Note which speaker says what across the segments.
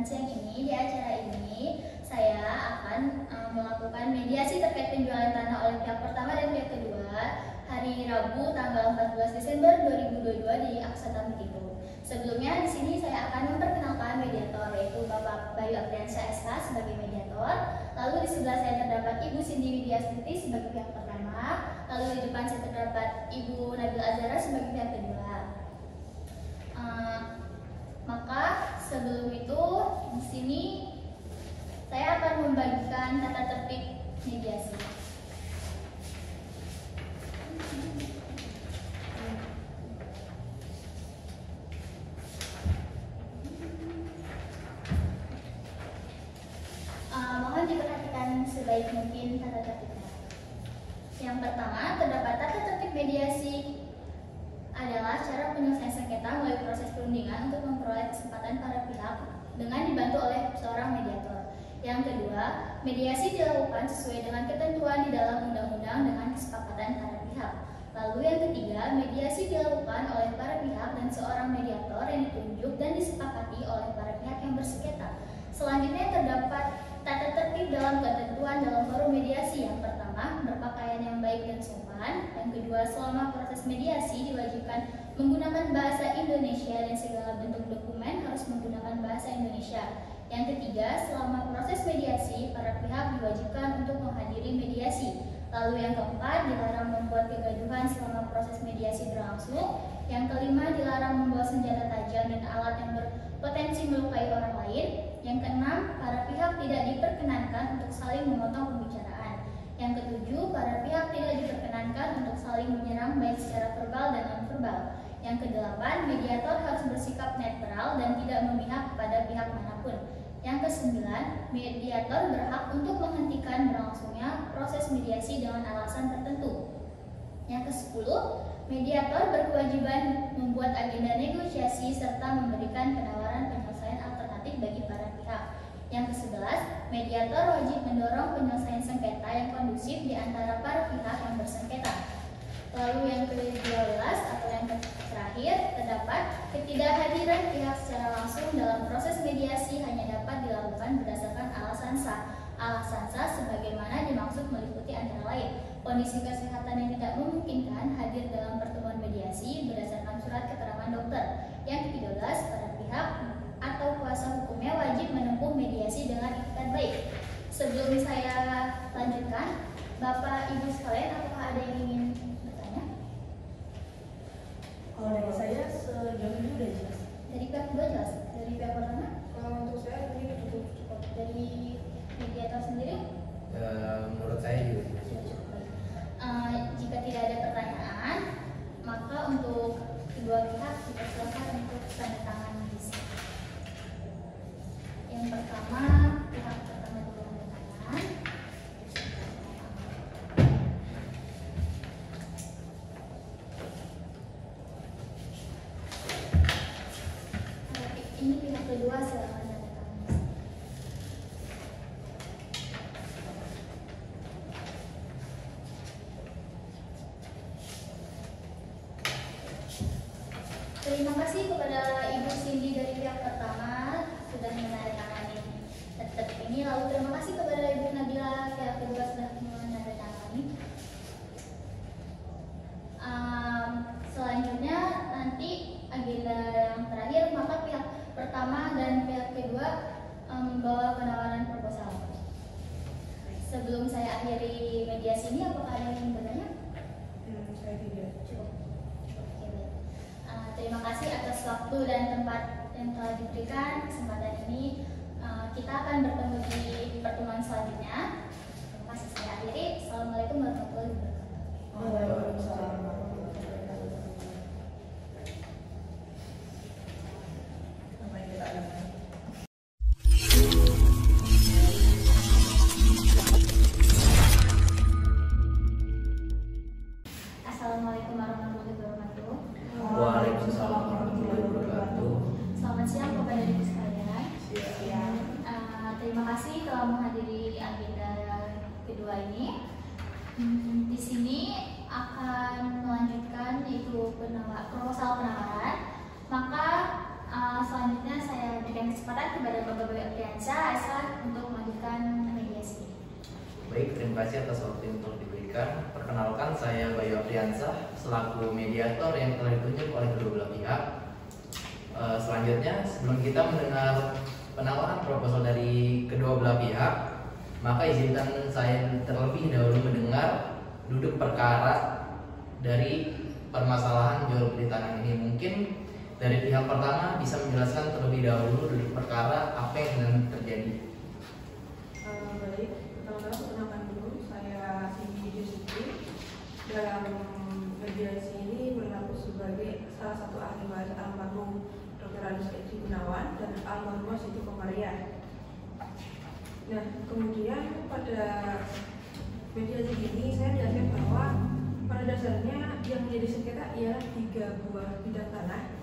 Speaker 1: siang ini, di acara ini saya akan melakukan mediasi terkait penjualan tanah oleh pihak pertama dan pihak kedua hari Rabu tanggal 14 Desember 2022 di Aksata Mitigo. Sebelumnya di sini saya akan memperkenalkan mediator, yaitu Bapak Bayu Apriansyah SH sebagai mediator. Lalu di sebelah saya terdapat Ibu Cindy Widiastuti sebagai pihak pertama. Lalu di depan saya terdapat Ibu Nabil Azhara sebagai pihak kedua. Maka sebelum itu di sini saya akan membagikan tata tertib mediasi. Mohon diperhatikan sebaik mungkin tata tertibnya. Yang pertama, terdapat tata tertib mediasi adalah cara penyelesaian sengketa melalui proses perundingan untuk memperoleh kesempatan para pihak dengan dibantu oleh seorang mediator. Yang kedua, mediasi dilakukan sesuai dengan ketentuan di dalam undang-undang dengan kesepakatan para pihak. Lalu yang ketiga, mediasi dilakukan oleh para pihak dan seorang mediator yang ditunjuk dan disepakati oleh para pihak yang bersengketa. Selanjutnya terdapat tata tertib dalam ketentuan dalam forum mediasi. Yang pertama, berpakaian yang baik dan sopan. Yang kedua, selama proses mediasi diwajibkan menggunakan bahasa Indonesia dan segala bentuk dokumen harus menggunakan bahasa Indonesia. Yang ketiga, selama proses mediasi, para pihak diwajibkan untuk menghadiri mediasi. Lalu yang keempat, dilarang membuat kegaduhan selama proses mediasi berlangsung. Yang kelima, dilarang membawa senjata tajam dan alat yang berpotensi melukai orang lain. Yang keenam, para pihak tidak diperkenankan untuk saling memotong pembicaraan. Yang ketujuh, para pihak tidak diperkenankan untuk saling menyerang baik secara verbal dan non-verbal. Yang kedelapan, mediator harus bersikap netral dan tidak memihak kepada pihak manapun. Yang kesembilan, mediator berhak untuk menghentikan berlangsungnya proses mediasi dengan alasan tertentu. Yang kesepuluh, mediator berkewajiban membuat agenda negosiasi serta memberikan penawaran penyelesaian alternatif bagi para pihak. Yang ke-11, mediator wajib mendorong penyelesaian sengketa yang kondusif di antara para pihak yang bersengketa. Lalu yang ke-12 atau yang terakhir, terdapat ketidakhadiran pihak secara langsung dalam proses mediasi hanya dapat dilakukan berdasarkan alasan sah. Alasan sah sebagaimana dimaksud meliputi antara lain kondisi kesehatan yang tidak memungkinkan hadir dalam pertemuan mediasi berdasarkan surat keterangan dokter. Yang ke-13, para pihak atau kuasa hukumnya wajib menempuh mediasi dengan itikat baik. Sebelum saya lanjutkan, Bapak Ibu sekalian, apakah ada yang ingin bertanya?
Speaker 2: Kalau dari saya sejauh ini udah jelas.
Speaker 1: Dari pihak kedua jelas? Dari pihak pertama?
Speaker 2: Untuk saya ini cukup.
Speaker 1: Dari mediator sendiri?
Speaker 3: Menurut saya juga.
Speaker 1: Jika tidak ada pertanyaan, maka untuk kedua pihak kita silakan untuk tanda tangan di sini. Yang pertama, pihak pertama dulu tanda tangan. Ini pihak kedua silakan tanda tangan di sini. Terima kasih kepada Ibu Cindy dari pihak pertama sudah menandatangani tertib ini. Lalu terima kasih kepada Ibu Nabila pihak kedua sudah menandatangani. Selanjutnya nanti agenda yang terakhir, maka pihak pertama dan pihak kedua membawa penawaran proposal. Sebelum saya akhiri mediasi ini, apakah ada yang ingin bertanya?
Speaker 2: Saya tidak.
Speaker 1: Cukup. Terima kasih atas waktu dan tempat yang telah diberikan. Kesempatan ini kita akan bertemu di pertemuan selanjutnya. Terima kasih, saya akhiri. Assalamualaikum warahmatullahi wabarakatuh.
Speaker 2: Waalaikumsalam. Apa yang kita alami?
Speaker 1: Assalamualaikum warahmatullahi wabarakatuh.
Speaker 3: Waalaikumsalam warahmatullahi wabarakatuh.
Speaker 1: Selamat siang kepada ibu sekalian.
Speaker 2: Siang.
Speaker 1: Terima kasih telah menghadiri agenda kedua ini. Di sini akan melanjutkan yaitu proposal penawaran. Maka Selanjutnya saya berikan kesempatan kepada Bapak Apriansyah ASH untuk melanjutkan mediasi.
Speaker 3: Baik, terima kasih atas waktu yang telah diberikan. Perkenalkan, saya Bayu Apriansyah selaku mediator yang telah ditunjuk oleh kedua belah pihak. Selanjutnya, sebelum kita mendengar penawaran proposal dari kedua belah pihak, maka izinkan saya terlebih dahulu mendengar duduk perkara dari permasalahan jual beli tanah ini. Mungkin dari pihak pertama bisa menjelaskan terlebih dahulu duduk perkara apa yang sedang terjadi.
Speaker 2: Baik, pertama-tama perkenalkan dulu, saya Cindy Yusufi. Dalam mediasi ini berlaku sebagai salah satu ahli waris almarhum Dr. Andes Edi Gunawan dan almarhumah Siti Komaria. Nah, kemudian pada mediasi ini saya menjelaskan bahwa pada dasarnya yang menjadi sengketa ialah 3 buah bidang tanah.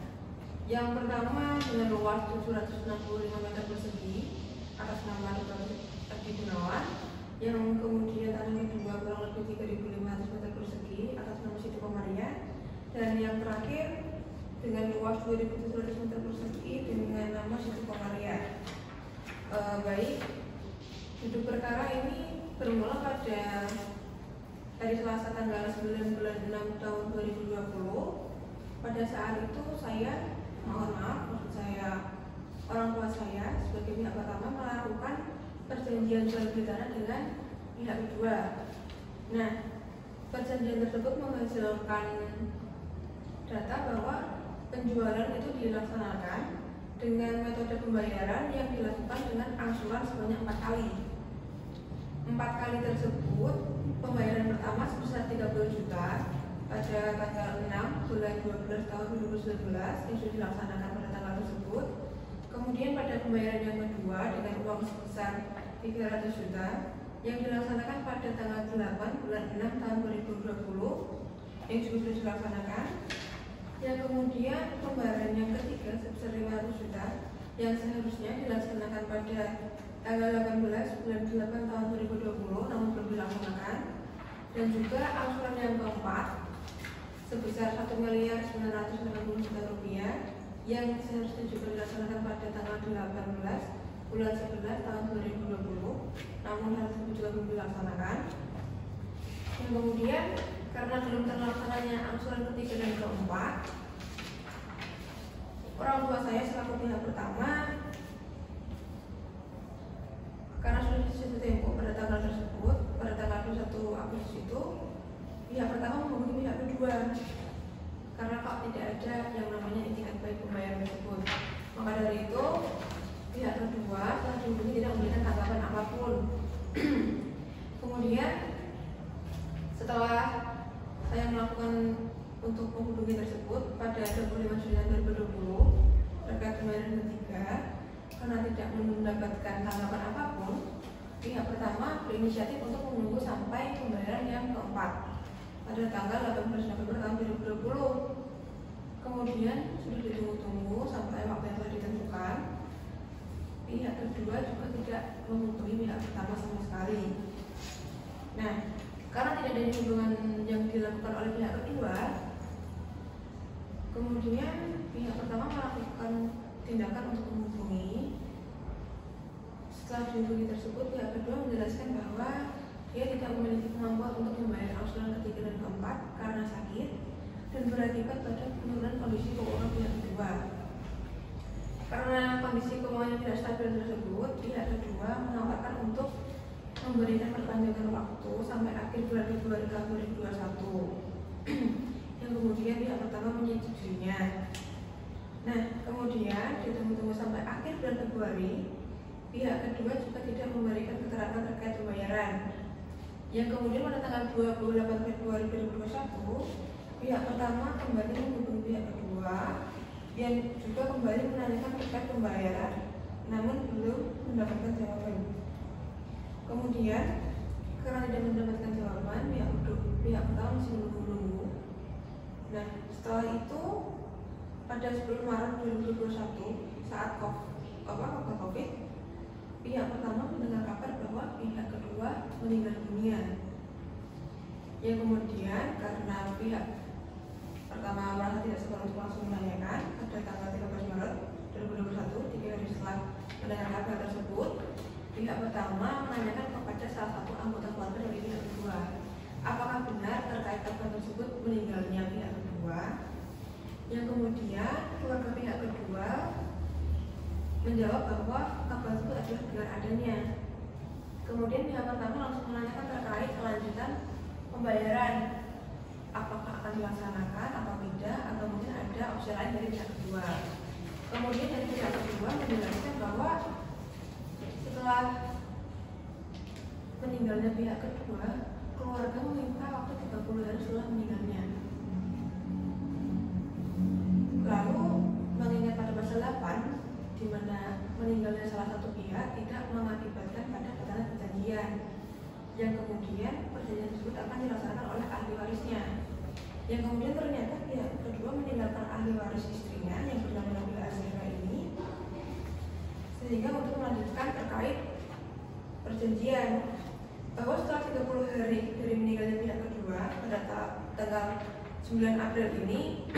Speaker 2: Yang pertama dengan luas 765 meter persegi atas nama Dr. Edi Gunawan, yang kemudian tanah kedua kurang lebih 3.500 meter persegi atas nama Siti Komaria, dan yang terakhir dengan luas 2.700 meter persegi dengan nama Siti Komaria. Baik, duduk perkara ini bermula pada hari Selasa tanggal 9 bulan 6 tahun 2020. Pada saat itu saya, maksud saya orang tua saya sebagai pihak pertama melakukan perjanjian jual beli tanah dengan pihak kedua. Nah, perjanjian tersebut menghasilkan data bahwa penjualan itu dilaksanakan dengan metode pembayaran yang dilakukan dengan angsuran sebanyak 4 kali. 4 kali tersebut, pembayaran pertama sebesar 30 juta pada tanggal 6 bulan 12 tahun 2019 yang sudah dilaksanakan pada tanggal tersebut. Kemudian pada pembayaran yang kedua dengan uang sebesar 300 juta yang dilaksanakan pada tanggal 8 bulan 6 tahun 2020 yang juga sudah dilaksanakan. Yang kemudian pembayaran yang ketiga sebesar 500 juta yang seharusnya dilaksanakan pada tanggal 18 bulan 8 tahun 2020 namun belum dilaksanakan. Dan juga angsuran yang keempat sebesar 1.980 juta rupiah yang seharusnya juga dilaksanakan pada tanggal 18 bulan 11 tahun 2020 namun hal tersebut juga belum dilaksanakan. Dan kemudian karena belum terlaksananya angsuran ketiga dan keempat, orang tua saya selaku pihak pertama, karena sudah jatuh tempo pada tanggal tersebut, pada tanggal 21 Agustus itu, pihak pertama menghubungi pihak kedua karena kok tidak ada yang namanya itikat baik pembayaran tersebut. Maka dari itu, pihak kedua setelah dihubungi tidak memberikan tanggapan apapun. Kemudian setelah saya melakukan untuk menghubungi tersebut pada 25 Juli 2020 terkait pembayaran ketiga, karena tidak mendapatkan tanggapan apapun, pihak pertama berinisiatif untuk menunggu sampai pembayaran yang keempat pada tanggal 18 November tahun 2020. Kemudian sudah ditunggu-tunggu sampai waktu yang telah ditentukan, pihak kedua juga tidak menghubungi pihak pertama sama sekali. Nah, karena tidak ada hubungan yang dilakukan oleh pihak kedua, kemudian pihak pertama melakukan tindakan untuk menghubungi. Setelah dihubungi tersebut, pihak kedua menjelaskan bahwa dia tidak memiliki kemampuan untuk membayar angsuran ketiga dan keempat karena sakit dan berakibat pada penurunan kondisi keuangan pihak kedua. Karena kondisi keuangan yang tidak stabil tersebut, pihak kedua menawarkan untuk memberikan perpanjangan waktu sampai akhir bulan Februari tahun 2021 yang kemudian pihak pertama menyetujuinya. Nah, kemudian ditunggu-tunggu sampai akhir bulan Februari, pihak kedua juga tidak memberikan keterangan terkait pembayaran. Yang kemudian pada tanggal 28 Februari 2021, pihak pertama kembali menghubungi pihak kedua yang juga kembali menanyakan terkait pembayaran, namun belum mendapatkan jawaban. Kemudian karena tidak mendapatkan jawaban, pihak pertama masih menunggu-nunggu. Nah, setelah itu pada 10 Maret 2021 saat COVID, pihak pertama mendengar kabar bahwa pihak kedua meninggal dunia. Yang kemudian karena pihak pertama merasa tidak sempat untuk langsung menanyakan pada tanggal 13 Maret 2021, 3 hari setelah mendengar kabar tersebut, pihak pertama menanyakan kepada salah satu anggota keluarga dari pihak kedua, apakah benar terkait kabar tersebut meninggalnya pihak kedua. Yang kemudian keluarga pihak kedua menjawab bahwa kabar tersebut adalah benar adanya. Kemudian pihak pertama langsung menanyakan terkait kelanjutan pembayaran, apakah akan dilaksanakan atau tidak, atau mungkin ada opsi lain dari pihak kedua. Kemudian dari pihak kedua menjelaskan bahwa setelah meninggalnya pihak kedua, keluarga meminta waktu 30 hari setelah meninggalnya. Lalu mengingat pada pasal 8 di mana meninggalnya salah satu pihak tidak mengakibatkan pada batalnya perjanjian, yang kemudian perjanjian tersebut akan dilaksanakan oleh ahli warisnya. Yang kemudian ternyata pihak kedua meninggalkan ahli waris istrinya yang bernama Nabila Azhara ini, sehingga untuk melanjutkan terkait perjanjian bahwa setelah 30 hari dari meninggalnya pihak kedua pada tanggal 9 April ini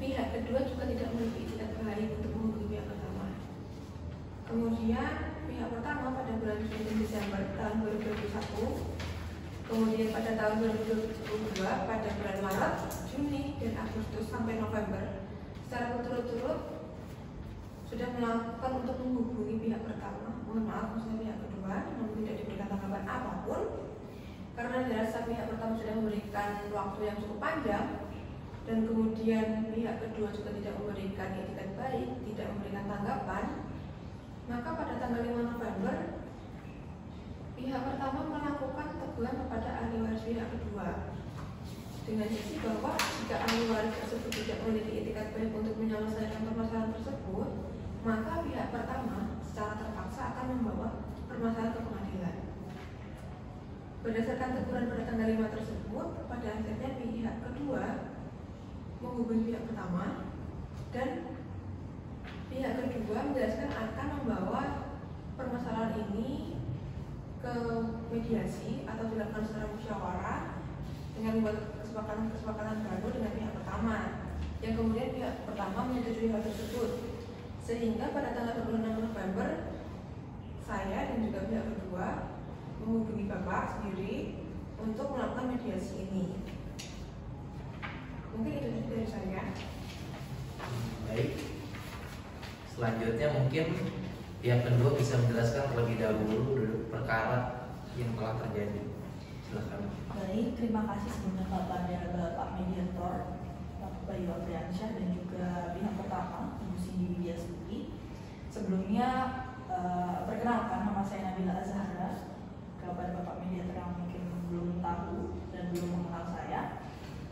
Speaker 2: pihak kedua juga tidak memiliki itikat baik untuk menghubungi pihak pertama. Kemudian pihak pertama pada bulan Desember tahun 2021, kemudian pada tahun 2022 pada bulan Maret, Juni, dan Agustus sampai November secara berturut-turut sudah melakukan untuk menghubungi pihak pertama, mohon maaf maksudnya pihak kedua, namun tidak diberikan tanggapan apapun karena dirasa pihak pertama sudah memberikan waktu yang cukup panjang, dan kemudian pihak kedua juga tidak memberikan itikat baik, tidak memberikan tanggapan. Maka pada tanggal 5 November pihak pertama melakukan teguran kepada ahli waris pihak kedua dengan sisi bahwa jika ahli waris tersebut tidak memiliki itikat baik untuk menyelesaikan permasalahan tersebut, maka pihak pertama secara terpaksa akan membawa permasalahan ke pengadilan. Berdasarkan teguran pada tanggal 5 tersebut, pada akhirnya pihak kedua menghubungi pihak pertama, dan pihak kedua menjelaskan akan membawa permasalahan ini ke mediasi atau dilakukan secara musyawarah dengan membuat kesepakatan baru dengan pihak pertama, yang kemudian pihak pertama menyetujui hal tersebut, sehingga pada tanggal 26 November saya dan juga pihak kedua menghubungi bapak sendiri untuk melakukan mediasi ini. Mungkin itu dari saya.
Speaker 3: Baik. Selanjutnya mungkin pihak kedua bisa menjelaskan terlebih dahulu perkara yang telah terjadi. Silakan.
Speaker 4: Baik, terima kasih sebelumnya kepada Bapak Mediator, Bapak Bayu Apriansyah, dan juga pihak pertama, Ibu Cindy Widyasuti. Sebelumnya perkenalkan, nama saya Nabila Azhara. Kepada Bapak Mediator yang mungkin belum tahu dan belum mengenal saya,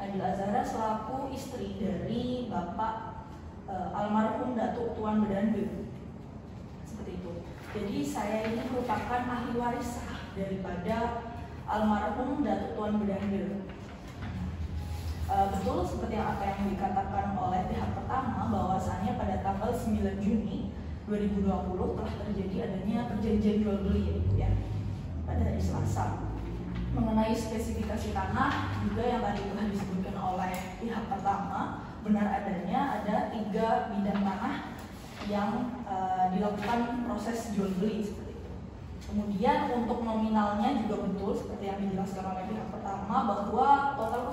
Speaker 4: Nabila Azhara selaku istri dari Bapak almarhum Datuk Tuan Bedande. Seperti itu. Jadi saya ini merupakan ahli waris sah daripada almarhum Datuk Tuan Bedande. Betul seperti apa yang dikatakan oleh pihak pertama, bahwasannya pada tanggal 9 Juni 2020 telah terjadi adanya perjanjian jual beli ya, pada hari Selasa. Mengenai spesifikasi tanah juga yang tadi telah disebutkan oleh pihak pertama, benar adanya ada 3 bidang tanah yang dilakukan proses jual beli seperti itu. Kemudian untuk nominalnya juga betul seperti yang dijelaskan oleh pihak pertama, bahwa total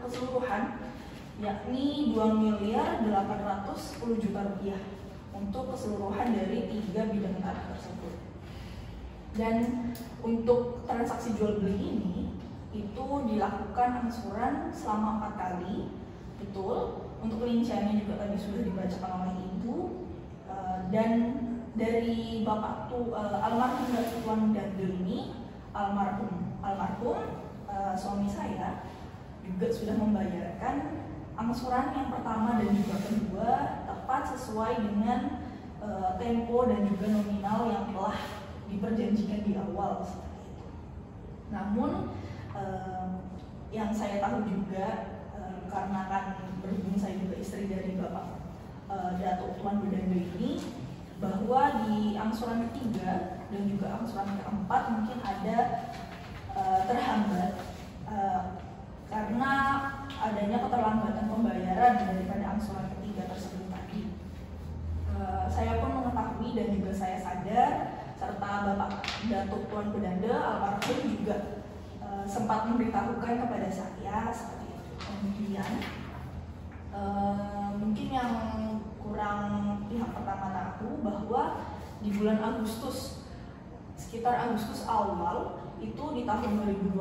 Speaker 4: keseluruhan yakni 2.810 juta rupiah untuk keseluruhan dari 3 bidang tanah tersebut. Dan untuk transaksi jual beli ini itu dilakukan angsuran selama 4 kali, betul. Untuk rinciannya juga tadi sudah dibacakan oleh Ibu, dan dari Bapak almarhum Datuk Tuan Bedande ini, almarhum suami saya juga sudah membayarkan angsuran yang pertama dan juga kedua tepat sesuai dengan tempo dan juga nominal yang telah diperjanjikan di awal seperti itu. Namun yang saya tahu juga karena kan berhubung saya juga istri dari Bapak Datuk Tuan Bedande ini, bahwa di angsuran ketiga dan juga angsuran keempat mungkin ada terhambat karena adanya keterlambatan pembayaran daripada angsuran ketiga tersebut tadi. Saya pun mengetahui dan juga saya sadar, serta Bapak Datuk Tuan Bedanda almarhum juga sempat memberitahukan kepada saya seperti itu. Kemudian mungkin yang kurang pihak pertama tahu bahwa di bulan Agustus, sekitar Agustus awal itu di tahun 2020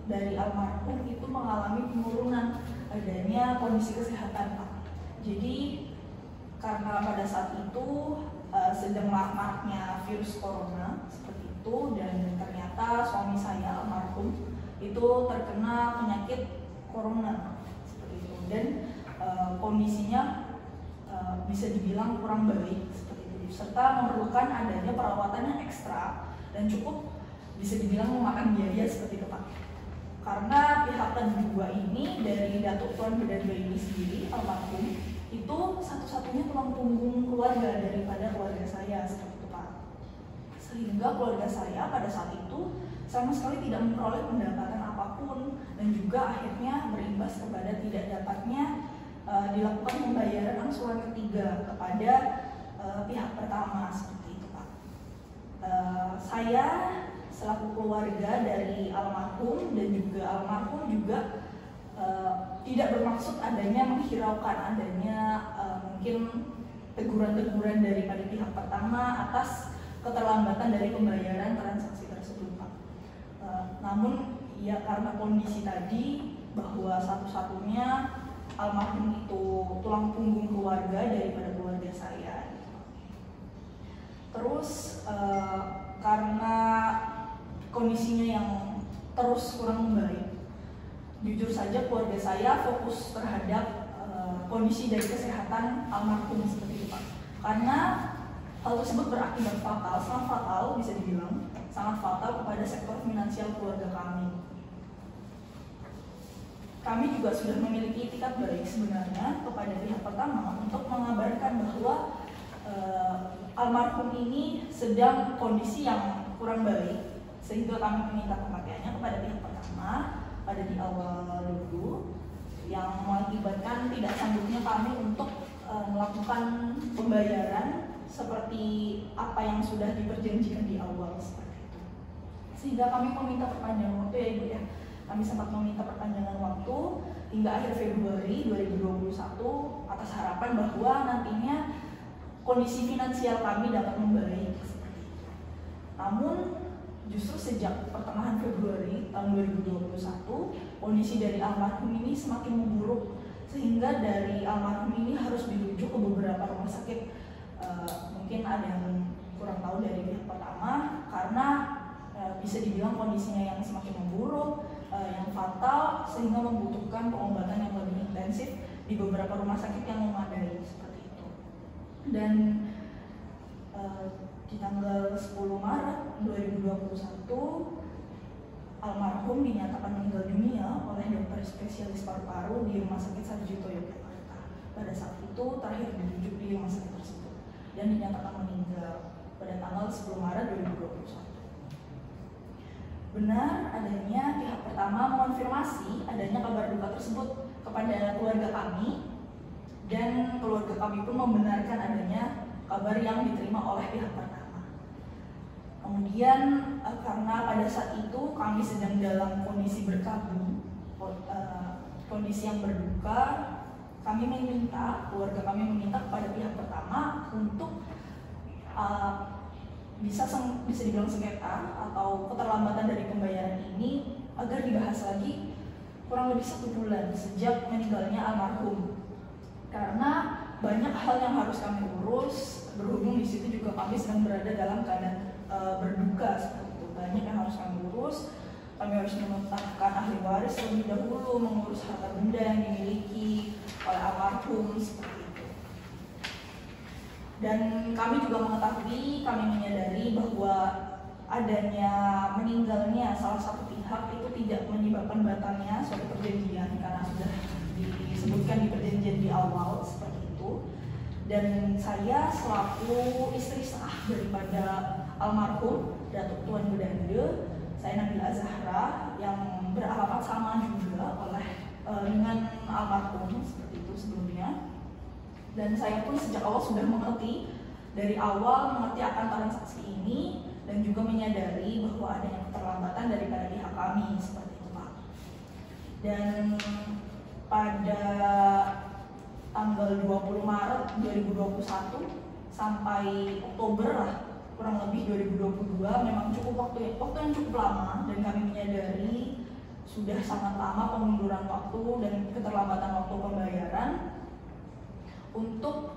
Speaker 4: dari almarhum itu mengalami penurunan adanya kondisi kesehatan, Pak. Jadi karena pada saat itu sedang marak-maraknya virus corona seperti itu, dan ternyata suami saya almarhum itu terkena penyakit corona seperti itu, dan kondisinya bisa dibilang kurang baik seperti itu, serta memerlukan adanya perawatan yang ekstra dan cukup bisa dibilang memakan biaya seperti itu, Pak. Karena pihak kedua ini dari Datuk Tuan Bedanda ini sendiri almarhum itu satu-satunya tulang punggung keluarga daripada keluarga saya seperti itu, Pak. Sehingga keluarga saya pada saat itu sama sekali tidak memperoleh pendapatan apapun, dan juga akhirnya berimbas kepada tidak dapatnya dilakukan pembayaran angsuran ketiga kepada pihak pertama seperti itu, Pak. Saya selaku keluarga dari almarhum dan juga almarhum juga tidak bermaksud adanya menghiraukan adanya mungkin teguran-teguran daripada pihak pertama atas keterlambatan dari pembayaran transaksi tersebut, Pak. Namun ya karena kondisi tadi bahwa satu-satunya almarhum itu tulang punggung keluarga daripada keluarga saya. Terus karena kondisinya yang terus kurang membaik, jujur saja keluarga saya fokus terhadap kondisi dari kesehatan almarhum seperti itu, Pak. Karena hal tersebut berakibat fatal, sangat fatal bisa dibilang, sangat fatal kepada sektor finansial keluarga kami. Kami juga sudah memiliki itikat baik sebenarnya kepada pihak pertama untuk mengabarkan bahwa almarhum ini sedang kondisi yang kurang baik, sehingga kami meminta kematiannya kepada pihak pertama pada di awal dulu, yang mengakibatkan tidak sanggupnya kami untuk melakukan pembayaran seperti apa yang sudah diperjanjikan di awal seperti itu. Sehingga kami meminta perpanjangan waktu, ya Ibu ya. Kami sempat meminta perpanjangan waktu hingga akhir Februari 2021 atas harapan bahwa nantinya kondisi finansial kami dapat membaik seperti itu. Namun justru sejak pertengahan Februari tahun 2021 kondisi dari almarhum ini semakin memburuk, sehingga dari almarhum ini harus dirujuk ke beberapa rumah sakit. Mungkin ada yang kurang tahu dari pihak pertama, karena bisa dibilang kondisinya yang semakin memburuk, yang fatal, sehingga membutuhkan pengobatan yang lebih intensif di beberapa rumah sakit yang memadai seperti itu. Dan di tanggal 10 Maret 2021 almarhum dinyatakan meninggal dunia oleh dokter spesialis paru-paru di Rumah Sakit Sarjito Yogyakarta. Pada saat itu terakhir dirujuk di rumah sakit tersebut dan dinyatakan meninggal pada tanggal 10 Maret 2021. Benar adanya pihak pertama mengonfirmasi adanya kabar duka tersebut kepada keluarga kami, dan keluarga kami pun membenarkan adanya kabar yang diterima oleh pihak pertama. Kemudian karena pada saat itu kami sedang dalam kondisi berkabung, kondisi yang berduka, keluarga kami meminta kepada pihak pertama untuk bisa dibilang sengketa atau keterlambatan dari pembayaran ini agar dibahas lagi kurang lebih 1 bulan sejak meninggalnya almarhum. Karena banyak hal yang harus kami urus, berhubung di situ juga kami sedang berada dalam keadaan berduka seperti itu. Banyak yang harus kami urus. Kami harus menetapkan ahli waris terlebih dahulu, mengurus harta benda yang dimiliki oleh almarhum seperti itu. Dan kami juga mengetahui, kami menyadari bahwa adanya meninggalnya salah satu pihak itu tidak menyebabkan batalnya suatu perjanjian, karena sudah disebutkan di perjanjian di awal seperti itu. Dan saya selaku istri sah daripada almarhum Datuk Tuan Bedanda, saya Nabila Zahra, yang beralamat sama juga dengan almarhum seperti itu sebelumnya. Dan saya pun sejak awal sudah mengerti, dari awal mengerti akan transaksi ini dan juga menyadari bahwa adanya keterlambatan daripada pihak kami seperti itu Pak. Dan pada tanggal 20 Maret 2021 sampai Oktober lah kurang lebih 2022 memang cukup waktu yang cukup lama, dan kami menyadari sudah sangat lama pemunduran waktu dan keterlambatan waktu pembayaran. Untuk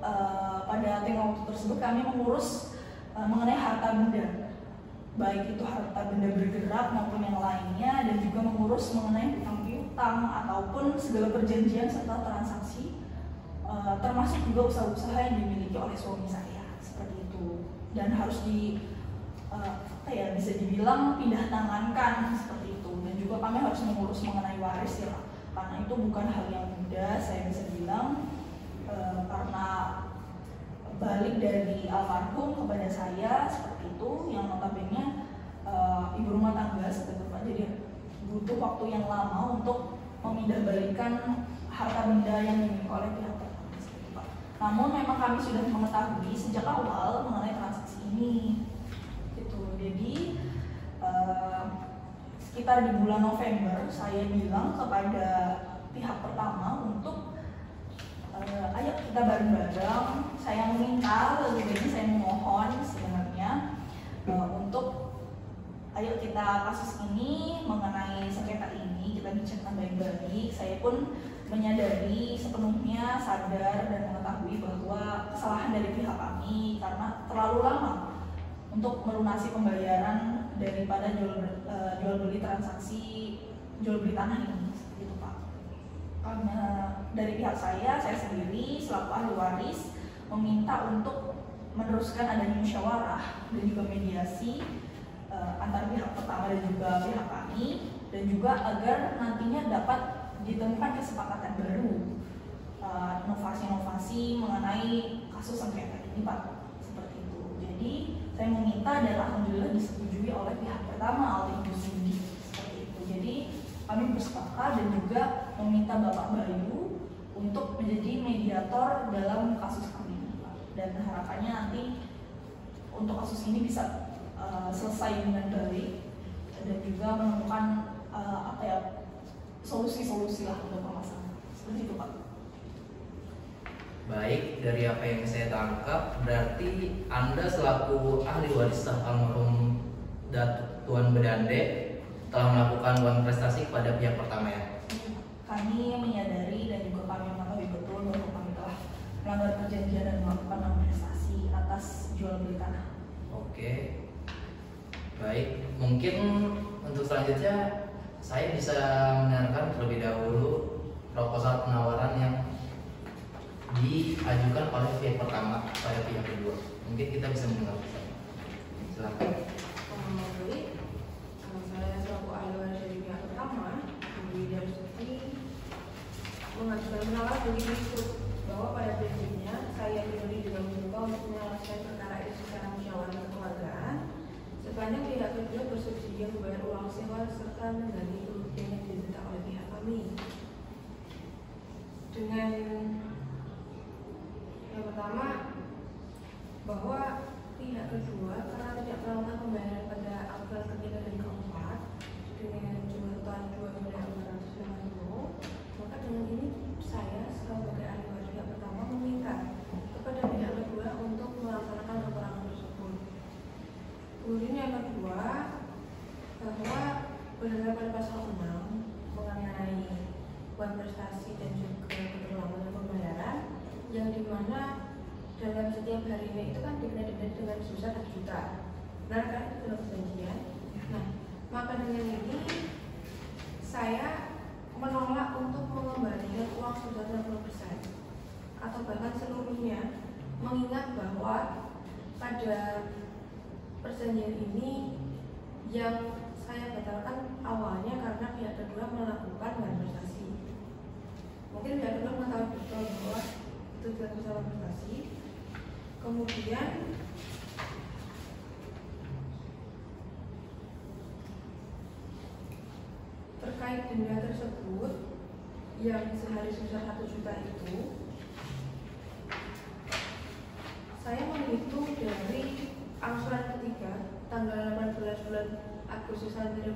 Speaker 4: pada tengah waktu tersebut kami mengurus mengenai harta benda, baik itu harta benda bergerak maupun yang lainnya, dan juga mengurus mengenai hutang piutang ataupun segala perjanjian serta transaksi, termasuk juga usaha-usaha yang dimiliki oleh suami saya seperti itu, dan harus bisa dibilang pindah tangankan seperti itu. Dan juga kami harus mengurus mengenai waris ya, karena itu bukan hal yang mudah saya bisa bilang, karena balik dari almarhum kepada saya seperti itu, yang notabene ibu rumah tangga seperti itu Pak. Jadi butuh waktu yang lama untuk memindahbalikan harta benda yang dimiliki oleh pihak pertama seperti itu Pak. Namun memang kami sudah mengetahui sejak awal mengenai transaksi ini gitu. Jadi sekitar di bulan November saya bilang kepada pihak pertama untuk ayo kita bareng-bareng, saya meminta, lebih baiknya saya memohon sebenarnya untuk ayo kita kasus ini mengenai sengketa ini kita bicarakan baik-baik. Saya pun menyadari sepenuhnya, sadar dan mengetahui bahwa kesalahan dari pihak kami karena terlalu lama untuk melunasi pembayaran daripada jual beli transaksi jual beli tanah ini gitu Pak. Karena dari pihak saya sendiri selaku ahli waris meminta untuk meneruskan adanya musyawarah dan juga mediasi antar pihak pertama dan juga pihak kami, dan juga agar nantinya dapat ditemukan kesepakatan baru, inovasi-inovasi mengenai kasus sengketa ini Pak, seperti itu. Jadi saya meminta dan alhamdulillah disetujui oleh pihak pertama, oleh Ibu Cindy seperti itu. Jadi kami bersepakat dan juga meminta Bapak Bayu untuk menjadi mediator dalam kasus kami ini Pak. Dan harapannya nanti untuk kasus ini bisa selesai dengan baik dan juga menemukan solusi-solusi lah untuk permasalahan seperti itu Pak.
Speaker 3: Baik, dari apa yang saya tangkap berarti Anda selaku ahli waris sah almarhum Tuan Bedande telah melakukan uang prestasi kepada pihak pertama ya?
Speaker 4: Kami menyadari dan juga kami mengetahui betul bahwa kami telah melanggar perjanjian dan melakukan uang prestasi atas jual beli tanah.
Speaker 3: Oke, baik, mungkin untuk selanjutnya saya bisa mendengarkan terlebih dahulu proposal penawaran yang diajukan oleh pihak pertama pada pihak kedua. Mungkin kita bisa mendengar bersama. Silakan.
Speaker 2: Baik, saya selaku ahli waris dari pihak pertama, Ibu Darsuti, mengajukan penawaran bagi berikut bahwa pada prinsipnya saya pribadi juga mencoba untuk menyelesaikan perkara ini secara musyawarah kekeluargaan sepanjang pihak kedua bersedia membayar uang sewa serta mengganti kerugian yang diderita oleh pihak kami. Dengan yang pertama, bahwa pihak kedua karena tidak melakukan pembayaran pada April ketiga dan keempat dengan jumlah total 2.450, maka dengan ini saya sebagai ahli waris pihak pertama meminta kepada pihak kedua untuk melaksanakan peperangan tersebut. Kemudian yang kedua, bahwa berdasarkan pada pasal 6 mengenai uang prestasi dan juga keterlambatan pembayaran, yang dimana dalam setiap harinya itu kan dikenai dengan sebesar 1 juta. Benar kan? Itu dalam perjanjian. Nah, maka dengan ini saya menolak untuk mengembalikan uang sebesar 60% atau bahkan seluruhnya, mengingat bahwa pada perjanjian ini yang saya batalkan awalnya karena pihak kedua melakukan manifestasi. Mungkin pihak kedua mengetahui betul bahwa itu tidak bisa manifestasi. Kemudian terkait denda tersebut yang sehari sebesar 1 juta itu, tanggal 18 bulan Agustus 2020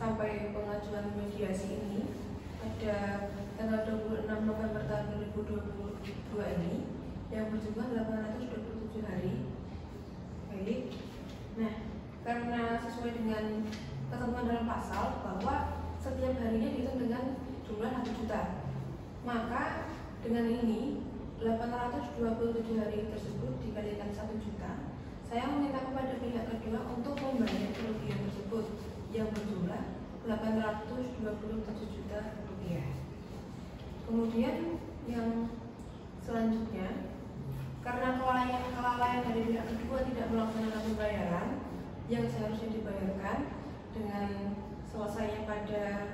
Speaker 2: sampai pengajuan mediasi ini pada tanggal 26 November tahun 2022 ini yang berjumlah 827 hari. Baik. Nah, karena sesuai dengan ketentuan dalam pasal bahwa setiap harinya dihitung dengan jumlah 1 juta, maka dengan ini 827 hari tersebut dikalikan 1 juta, saya meminta kepada pihak kedua untuk membayar kerugian tersebut yang berjumlah 827 juta rupiah. Kemudian yang selanjutnya, karena kelalaian dari pihak kedua tidak melaksanakan pembayaran yang seharusnya dibayarkan dengan selesainya pada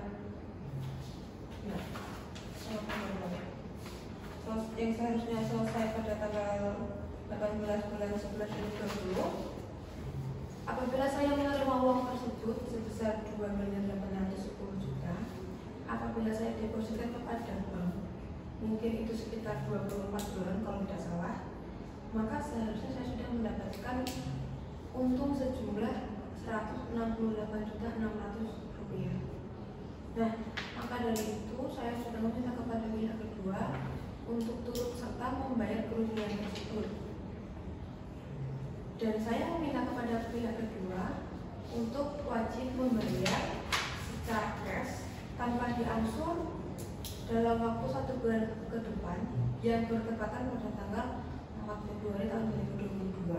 Speaker 2: yang seharusnya selesai pada tanggal 18 bulan 11 2020, apabila saya menerima uang tersebut sebesar 2.810 juta, apabila saya depositkan kepada bank, mungkin itu sekitar 24 bulan kalau tidak salah, maka seharusnya saya sudah mendapatkan untung sejumlah 168.600 rupiah. Nah, maka dari itu saya sudah meminta kepada pihak kedua untuk turut serta membayar kerugian tersebut. Dan saya meminta kepada pihak kedua untuk wajib membayar secara cash tanpa diangsur dalam waktu 1 bulan ke depan yang bertepatan pada tanggal 4 Februari tahun 2022.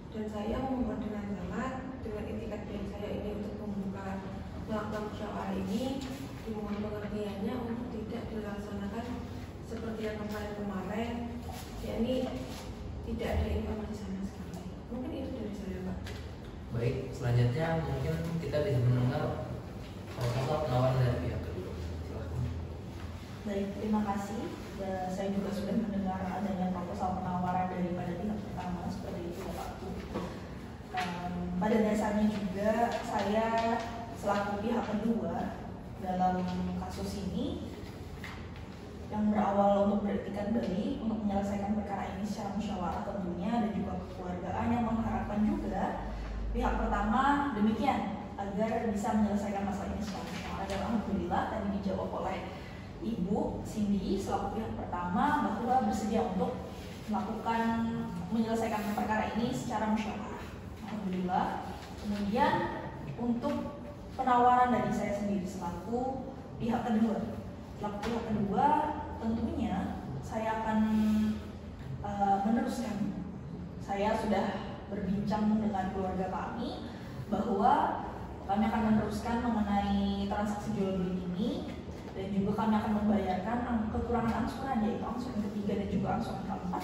Speaker 2: Dan saya memohon dengan sangat dengan itikat baik saya ini untuk membuka melakukan musyawarah ini, dimohon pengertiannya untuk tidak dilaksanakan seperti yang kemarin-kemarin, yakni tidak ada informasi sama sekali. Mungkin itu dari saya, Pak.
Speaker 3: Baik, selanjutnya mungkin kita bisa mendengar proposal penawaran dari pihak kedua. Silakan.
Speaker 4: Baik, terima kasih. Saya juga sudah mendengar adanya proposal penawaran daripada pihak pertama seperti itu, Pak. Pada dasarnya juga saya selaku pihak kedua dalam kasus ini yang berawal untuk beretikat baik untuk menyelesaikan perkara ini secara musyawarah tentunya dan juga kekeluargaan, yang mengharapkan juga pihak pertama demikian agar bisa menyelesaikan masalah ini secara musyawarah. Dan alhamdulillah tadi dijawab oleh Ibu Cindy selaku pihak pertama bahwa bersedia untuk menyelesaikan perkara ini secara musyawarah. Alhamdulillah. Kemudian untuk penawaran dari saya sendiri selaku pihak kedua, tentunya saya akan meneruskan. Saya sudah berbincang dengan keluarga kami bahwa kami akan meneruskan mengenai transaksi jual beli ini, dan juga kami akan membayarkan kekurangan angsuran, yaitu angsuran ketiga dan juga angsuran keempat.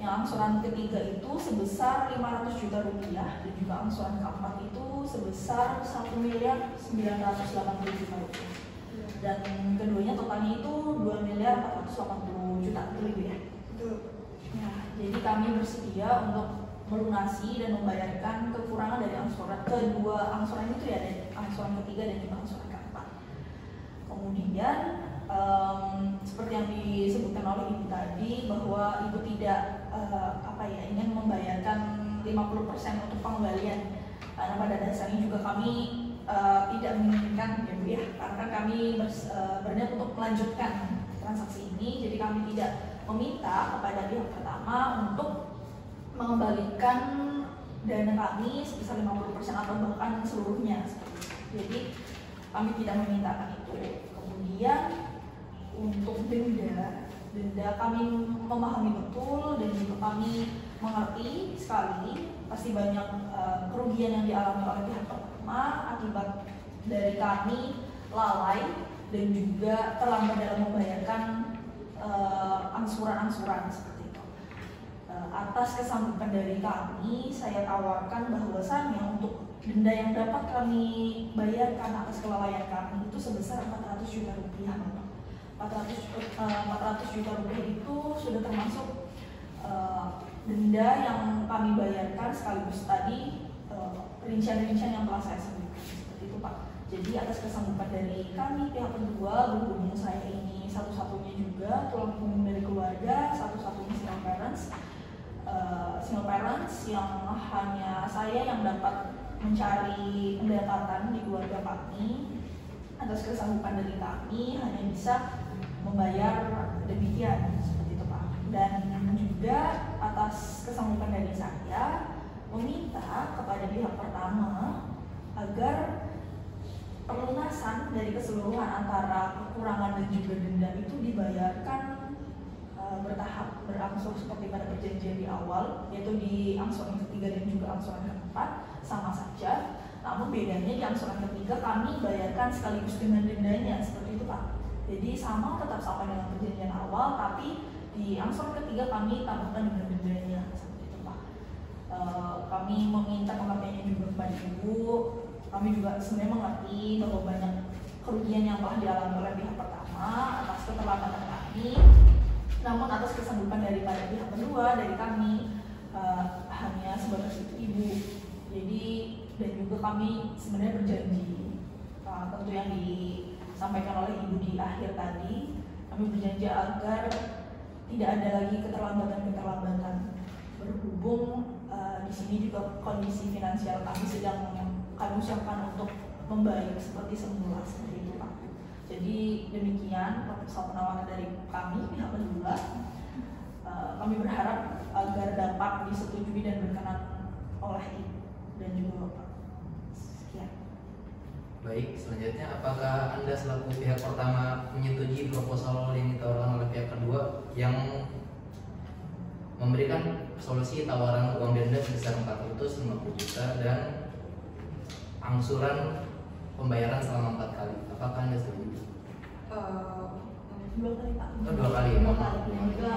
Speaker 4: Yang angsuran ketiga itu sebesar 500 juta rupiah dan juga angsuran keempat itu sebesar 1.980 juta rupiah. Dan keduanya totalnya itu 2.480 juta, betul ya?
Speaker 2: Betul.
Speaker 4: Nah, jadi kami bersedia untuk melunasi dan membayarkan kekurangan dari kedua angsuran itu ya, dari angsuran ketiga dan juga angsuran keempat. Kemudian seperti yang disebutkan oleh Ibu tadi bahwa Ibu tidak ingin membayarkan 50% untuk pengembalian, karena pada dasarnya juga kami tidak menginginkan ya Bu ya, karena kami berniat untuk melanjutkan transaksi ini, jadi kami tidak meminta kepada pihak pertama untuk mengembalikan dana kami sebesar 50% atau bahkan seluruhnya. Jadi kami tidak memintakan itu. Kemudian untuk denda kami memahami betul dan juga kami mengerti sekali pasti banyak kerugian yang dialami oleh pihak pertama akibat dari kami lalai dan juga terlambat dalam membayarkan angsuran-angsuran seperti itu. Atas kesanggupan dari kami, saya tawarkan bahwasannya untuk denda yang dapat kami bayarkan atas kelalaian kami itu sebesar 400 juta rupiah. 400 juta rupiah itu sudah termasuk denda yang kami bayarkan sekaligus tadi rincian-rincian yang telah saya sebutkan seperti itu Pak. Jadi atas kesanggupan dari kami pihak kedua, berhubung saya ini satu-satunya juga tulang punggung dari keluarga, satu-satunya single parents, single parents yang hanya saya yang dapat mencari pendapatan di keluarga kami atas kesanggupan dari kami hanya bisa membayar demikian seperti itu Pak. Dan juga atas kesanggupan dari saya meminta kepada pihak pertama agar pelunasan dari keseluruhan antara kekurangan dan juga denda itu dibayarkan bertahap, berangsur seperti pada perjanjian di awal, yaitu di angsuran ketiga dan juga angsuran keempat sama saja. Namun bedanya di angsuran ketiga kami bayarkan sekaligus dengan dendanya seperti itu Pak. Jadi sama, tetap sama dengan perjanjian awal, tapi di angsuran ketiga kami tambahkan dengan dendanya seperti itu Pak. Kami meminta pengertiannya juga kepada Ibu. Kami juga sebenarnya mengerti bahwa banyak kerugian yang telah dialami oleh pihak pertama atas keterlambatan kami. Namun atas kesanggupan daripada pihak kedua dari kami hanya sebatas itu Ibu. Jadi dan juga kami sebenarnya berjanji tentu yang disampaikan oleh Ibu di akhir tadi, kami berjanji agar tidak ada lagi keterlambatan berhubung di sini juga kondisi finansial kami sedang kami usahakan untuk membaik seperti semula seperti itu Pak. Jadi demikian proposal penawaran dari kami pihak kedua. Kami berharap agar dapat disetujui dan berkenan oleh Ibu dan juga Bapak. Sekian.
Speaker 3: Baik, selanjutnya apakah Anda selaku pihak pertama menyetujui proposal yang ditawarkan oleh pihak kedua yang memberikan solusi tawaran uang denda sebesar 450 juta dan angsuran pembayaran selama 4 kali? Apakah Anda setuju?
Speaker 4: 2 kali Pak.
Speaker 3: Oh, 2 kali.
Speaker 4: 2 kali. Dan juga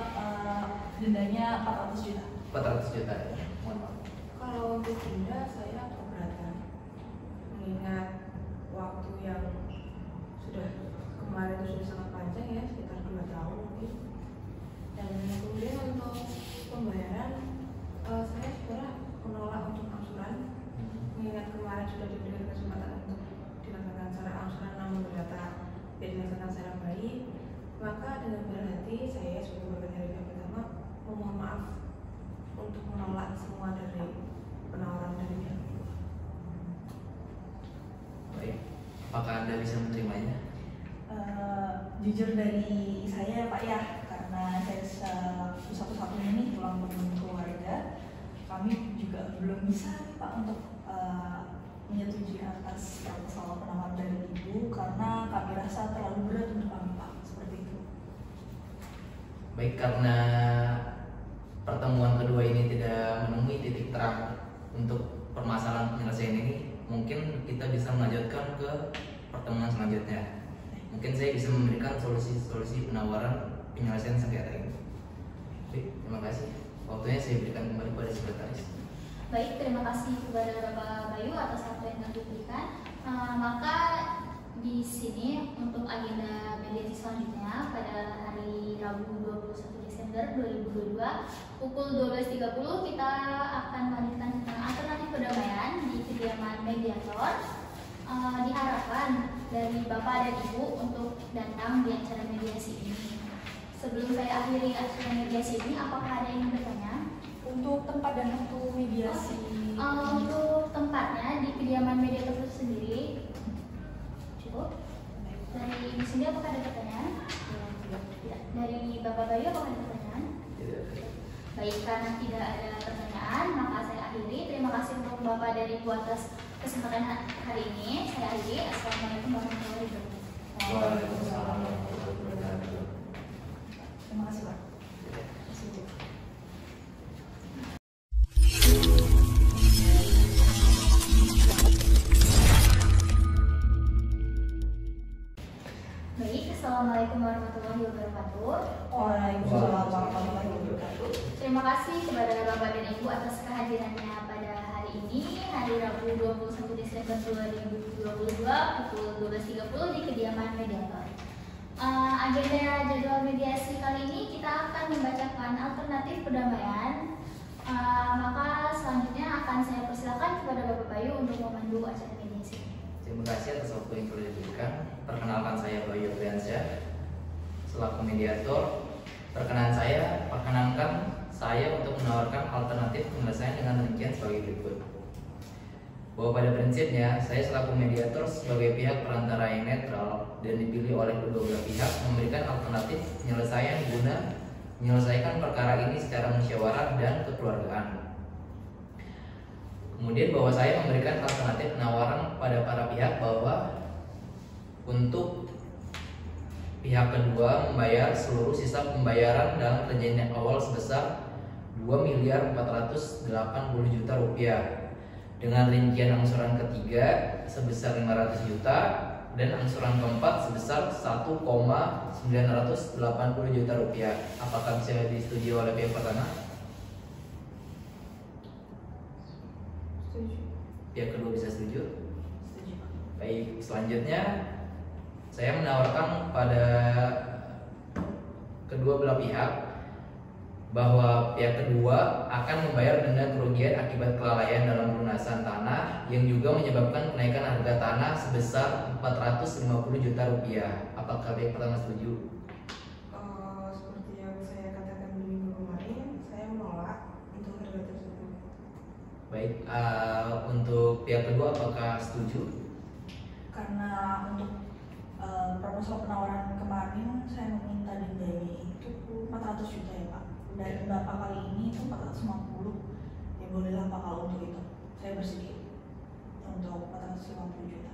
Speaker 4: dendanya 400 juta.
Speaker 3: 400 juta ya. Mohon maaf.
Speaker 2: Kalau untuk denda saya keberatan, mengingat waktu yang sudah kemarin itu sudah sangat panjang ya, sekitar 2 tahun mungkin. Dan kemudian untuk pembayaran, saya sebenarnya menolak untuk angsuran, mengingat kemarin sudah diberikan kesempatan untuk dilakukan secara angsuran namun ternyata tidak dilaksanakan secara baik. Maka dengan berhati saya sebagai bagian dari pihak pertama memohon maaf untuk menolak semua dari penawaran dari pihak kedua.
Speaker 3: Baik, apakah Anda bisa menerimanya?
Speaker 4: Jujur dari saya Pak ya, karena saya satu-satunya nih tulang punggung keluarga, kami juga belum bisa Pak untuk menyetujui atas proposal penawaran dari Ibu karena kami rasa terlalu berat untuk kami Pak, seperti itu.
Speaker 3: Baik, karena pertemuan kedua ini tidak menemui titik terang untuk permasalahan penyelesaian ini, mungkin kita bisa melanjutkan ke pertemuan selanjutnya. Mungkin saya bisa memberikan solusi penawaran penyelesaian sengketa ini. Baik, terima kasih. Waktunya saya berikan kembali kepada sekretaris.
Speaker 1: Baik, terima kasih kepada Bapak Bayu atas waktu yang telah diberikan. Maka di sini untuk agenda mediasi selanjutnya pada hari Rabu 21 Desember 2022 pukul 12.30 kita akan melanjutkan tentang alternatif perdamaian di kediaman mediator. Diharapkan dari Bapak dan Ibu untuk datang di acara mediasi ini. Sebelum saya akhiri acara mediasi ini, apakah ada yang ingin bertanya?
Speaker 4: Untuk tempat dan waktu mediasi
Speaker 1: untuk tempatnya di kediaman mediator itu sendiri cukup. Dari Ibu sendiri apakah ada pertanyaan? Tidak. Dari Bapak Bayu apakah ada pertanyaan?
Speaker 3: Tidak.
Speaker 1: Baik, karena tidak ada pertanyaan, maka saya akhiri. Terima kasih untuk Bapak dari Ibu atas kesempatan hari ini. Saya akhiri. Assalamualaikum warahmatullahi wabarakatuh.
Speaker 3: Waalaikumsalam warahmatullahi wabarakatuh.
Speaker 4: Terima kasih Pak. Terima kasih Bu.
Speaker 1: Baik, Assalamualaikum warahmatullahi wabarakatuh.
Speaker 4: Waalaikumsalam warahmatullahi wabarakatuh.
Speaker 1: Terima kasih kepada Bapak dan Ibu atas kehadirannya pada hari ini, hari Rabu 21 Desember 2022 pukul 12.30 di kediaman mediator. Agenda jadwal mediasi kali ini kita akan membacakan alternatif perdamaian. Maka selanjutnya akan saya persilakan kepada Bapak Bayu untuk memandu acara mediasi.
Speaker 3: Terima kasih atas waktu yang telah diberikan. Perkenalkan, saya Bayu Afriansyah selaku mediator. Perkenalkan saya untuk menawarkan alternatif penyelesaian dengan rincian sebagai berikut. Bahwa pada prinsipnya, saya selaku mediator sebagai pihak perantara yang netral dan dipilih oleh kedua belah pihak memberikan alternatif penyelesaian guna menyelesaikan perkara ini secara musyawarah dan kekeluargaan. Kemudian bahwa saya memberikan alternatif penawaran pada para pihak bahwa untuk pihak kedua membayar seluruh sisa pembayaran dalam perjanjian awal sebesar 2.480 juta rupiah dengan rincian angsuran ketiga sebesar 500 juta dan angsuran keempat sebesar 1,980 juta rupiah. Apakah bisa disetujui oleh pihak pertama?
Speaker 2: Setuju.
Speaker 3: Pihak kedua bisa setuju?
Speaker 4: Setuju, Pak.
Speaker 3: Baik, selanjutnya saya menawarkan pada kedua belah pihak bahwa pihak kedua akan membayar denda kerugian akibat kelalaian dalam pelunasan tanah yang juga menyebabkan kenaikan harga tanah sebesar 450 juta rupiah. Apakah pihak pertama setuju?
Speaker 2: Seperti yang saya katakan di minggu kemarin, saya menolak untuk harga tersebut.
Speaker 3: Baik, untuk pihak kedua apakah setuju?
Speaker 4: Karena untuk proposal penawaran kemarin saya meminta dendanya itu 400 juta ya Pak, dan Bapak kali ini itu 450. Ya bolehlah Pak kalau untuk itu saya bersedia untuk 450 juta.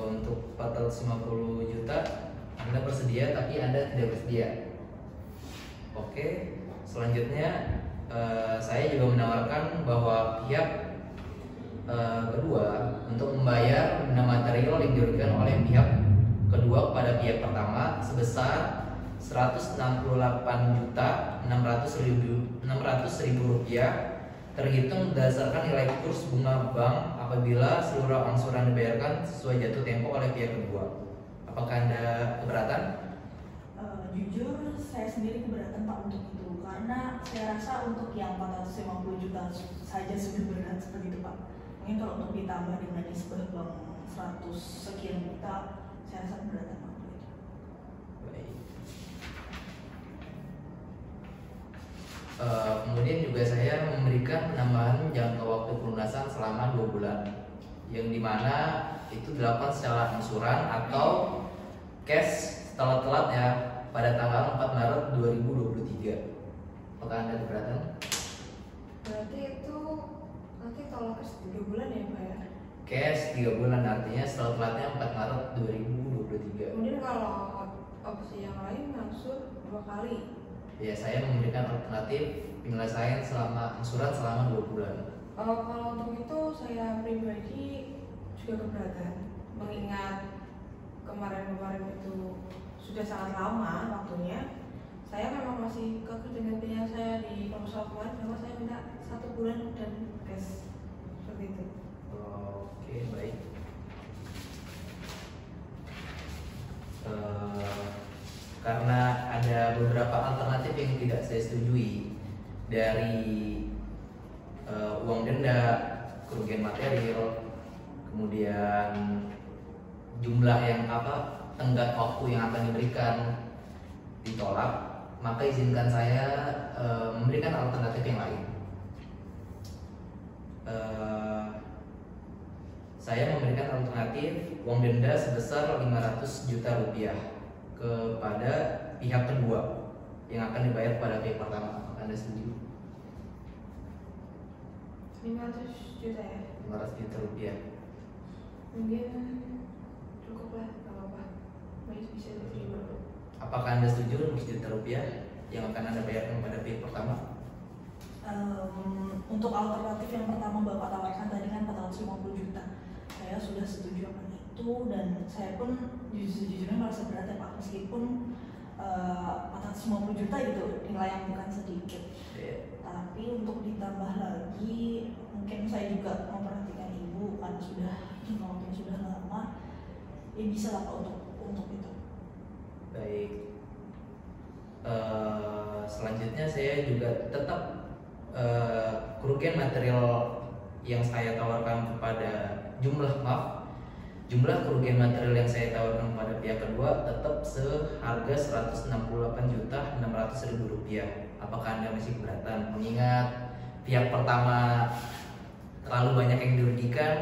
Speaker 3: Untuk 450 juta Anda bersedia tapi Anda tidak bersedia. Oke, selanjutnya saya juga menawarkan bahwa pihak kedua untuk membayar denda material yang dirugikan oleh pihak kedua kepada pihak pertama sebesar 168.600.000 rupiah terhitung berdasarkan nilai kurs bunga bank apabila seluruh angsuran dibayarkan sesuai jatuh tempo oleh pihak kedua. Apakah Anda keberatan?
Speaker 4: Jujur saya sendiri keberatan Pak untuk itu, karena saya rasa untuk yang 450 juta saja sudah berat seperti itu Pak. Mungkin kalau untuk ditambah dengan nisbah bank 100 sekian juta, saya rasa keberatan Pak untuk itu.
Speaker 3: Baik. Kemudian juga saya memberikan penambahan jangka waktu pelunasan selama 2 bulan, yang dimana itu dilakukan secara angsuran atau cash setelah telat ya pada tanggal 4 Maret 2023. Apakah Anda keberatan?
Speaker 2: Berarti itu nanti tolak ke 3 bulan ya Pak ya?
Speaker 3: Cash 3 bulan, artinya setelah telatnya 4 Maret 2023.
Speaker 2: Kemudian kalau opsi yang lain langsung 2 kali.
Speaker 3: Ya, saya memberikan alternatif penyelesaian selama angsuran selama 2 bulan.
Speaker 2: Kalau untuk itu saya pribadi juga keberatan, mengingat kemarin itu sudah sangat lama waktunya. Saya memang masih kekeh dengan pilihan saya di proposal kemarin bahwa saya minta 1 bulan dan cash seperti itu.
Speaker 3: Oke, baik. Karena ada beberapa alternatif yang tidak saya setujui, dari uang denda, kerugian material, kemudian jumlah yang tenggat waktu yang akan diberikan ditolak, maka izinkan saya memberikan alternatif yang lain. Saya memberikan alternatif uang denda sebesar 500 juta rupiah kepada pihak kedua yang akan dibayar kepada pihak pertama. Apakah Anda setuju?
Speaker 2: 500 juta ya?
Speaker 3: 500 juta rupiah.
Speaker 2: Mungkin cukup lah, gak apa-apa, masih bisa diterima.
Speaker 3: Apakah Anda setuju 500 juta rupiah yang akan Anda bayarkan kepada pihak pertama?
Speaker 4: Untuk alternatif yang pertama Bapak tawarkan tadi kan 450 juta, saya sudah setuju akan itu, dan saya pun jujur-jujurnya merasa berat ya Pak, meskipun 450 juta itu nilai yang bukan sedikit. Tapi untuk ditambah lagi, mungkin saya juga memperhatikan Ibu karena sudah waktunya sudah lama, ya bisa lah Pak untuk itu.
Speaker 3: Baik. Selanjutnya saya juga tetap kerugian material yang saya tawarkan kepada jumlah kerugian material yang saya tawarkan kepada pihak kedua tetap seharga 168.600.000 rupiah. Apakah Anda masih keberatan? Mengingat pihak pertama terlalu banyak yang dirugikan.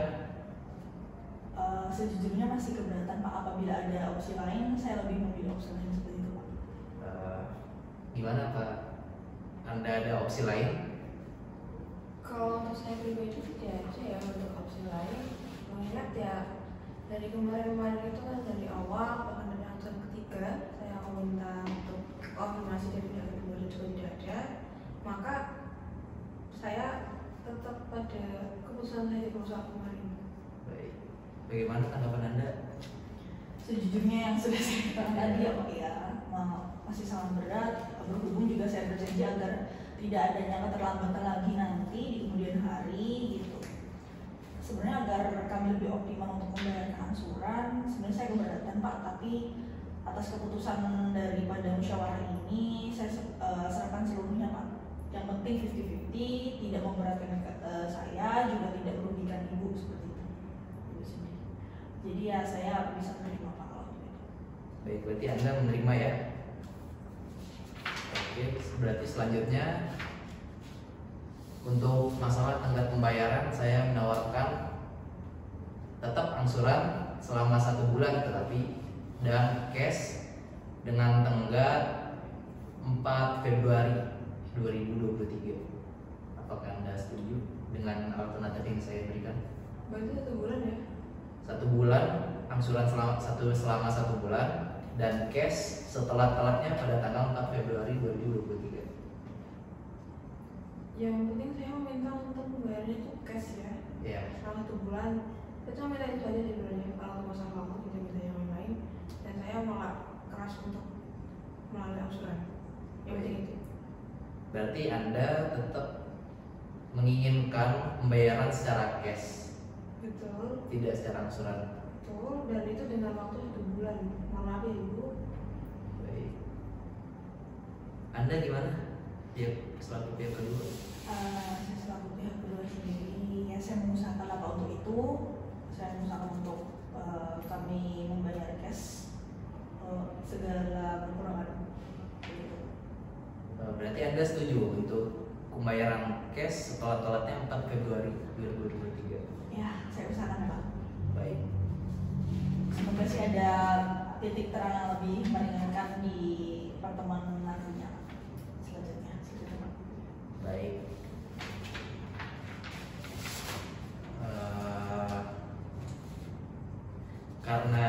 Speaker 4: Sejujurnya masih keberatan Pak. Apabila ada opsi lain, saya lebih memilih opsi lain seperti itu Pak.
Speaker 3: Gimana Pak? Anda ada opsi lain?
Speaker 2: Kalau untuk saya pribadi tidak aja ya untuk opsi lain. Mengingat ya dari kemarin-kemarin itu kan dari awal bahkan dari angsuran ketiga saya meminta untuk konfirmasi dari pihak kedua juga tidak ada, maka saya tetap pada keputusan saya di perusahaan kemarin.
Speaker 3: Baik. Bagaimana tanggapan Anda?
Speaker 4: Sejujurnya yang sudah saya katakan tadi ya Pak ya, masih sangat berat. Berhubung juga saya berjanji agar tidak adanya keterlambatan lagi nanti di kemudian hari gitu. Sebenarnya agar kami lebih optimal untuk membayarkan angsuran, sebenarnya saya keberatan Pak, tapi atas keputusan daripada musyawarah ini saya serahkan seluruhnya Pak. Yang penting 50-50, tidak memberatkan saya, juga tidak merugikan ibu seperti itu. Jadi ya saya bisa menerima Pak kalau begitu.
Speaker 3: Baik, berarti Anda menerima ya. Oke, berarti selanjutnya untuk masalah tenggat pembayaran saya menawarkan tetap angsuran selama 1 bulan tetapi dan cash dengan tenggat 4 Februari 2023. Apakah Anda setuju dengan alternatif yang saya berikan?
Speaker 2: Berarti 1 bulan ya?
Speaker 3: 1 bulan angsuran selama 1 bulan dan cash setelah-telatnya pada tanggal 4 Februari 2023.
Speaker 2: Yang penting saya meminta untuk membayarnya itu cash ya.
Speaker 3: Iya.
Speaker 2: Selama 1 bulan. Saya cuma minta itu aja sebenarnya. Kalau untuk masalah lama tidak minta yang lain. Dan saya malah keras untuk melalui angsuran. Yang penting itu.
Speaker 3: Berarti Anda tetap menginginkan pembayaran secara cash,
Speaker 2: Betul.
Speaker 3: tidak secara angsuran.
Speaker 2: Betul. Dan itu dengan waktu 1 bulan. Mohon maaf ya Ibu.
Speaker 3: Baik. Anda gimana? Selaku pihak kedua.
Speaker 4: Saya selaku pihak kedua sendiri ya saya mengusahakan apa untuk itu. Saya mengusahakan untuk kami membayar cash segala kekurangan.
Speaker 3: Berarti Anda setuju untuk pembayaran cash setelah-telatnya 4 Februari 2023?
Speaker 4: Ya, saya usahakan Pak.
Speaker 3: Baik.
Speaker 4: Semoga sih ada titik terang yang lebih meringankan di pertemuan nantinya selanjutnya.
Speaker 3: Baik. Karena